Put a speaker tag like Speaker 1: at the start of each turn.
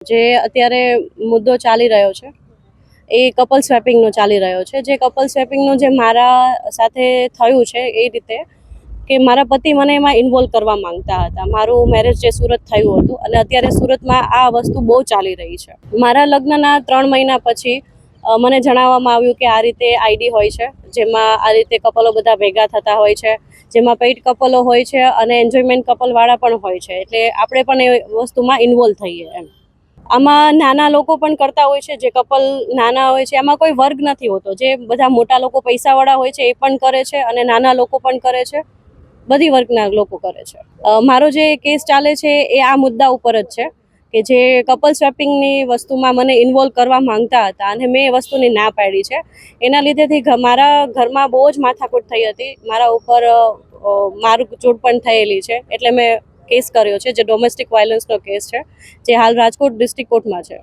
Speaker 1: જે અત્યારે મુદ્દો ચાલી રહ્યો છે એ કપલ સ્વેપિંગનો ચાલી રહ્યો છે. જે કપલ સ્વેપિંગનું જે મારા સાથે થયું છે એ રીતે કે મારા પતિ મને એમાં ઇન્વોલ્વ કરવા માંગતા હતા. મારું મેરેજ જે સુરત થયું હતું અને અત્યારે સુરતમાં આ વસ્તુ બહુ ચાલી રહી છે. મારા લગ્નના 3 મહિના પછી મને જણાવવામાં આવ્યું કે આ રીતે આઈડી હોય છે, જેમાં આ રીતે કપલો બધા ભેગા થતા હોય છે, જેમાં પેઇડ કપલો હોય છે અને એન્જોયમેન્ટ કપલવાળા પણ હોય છે. એટલે આપણે પણ એ વસ્તુમાં ઇન્વોલ્વ થઈએ એમ. આમાં નાના લોકો પણ કરતા હોય છે. જે કપલ નાના હોય છે એમાં કોઈ વર્ગ નથી હોતો. જે બધા મોટા લોકો પૈસાવાળા હોય છે એ પણ કરે છે અને નાના લોકો પણ કરે છે, બધી વર્ગના લોકો કરે છે. મારો જે કેસ ચાલે છે એ આ મુદ્દા ઉપર જ છે કે જે કપલ સ્વેપિંગની વસ્તુમાં મને ઇન્વોલ્વ કરવા માંગતા હતા અને મેં એ વસ્તુની ના પાડી છે. એના લીધેથી મારા ઘરમાં બહુ જ માથાકૂટ થઈ હતી. મારા ઉપર મારઝૂડ પણ થયેલી છે. એટલે મેં કેસ કર્યો છે, જે ડોમેસ્ટિક વાયલન્સનો કેસ છે, જે હાલ રાજકોટ ડિસ્ટ્રિક્ટ કોર્ટમાં છે.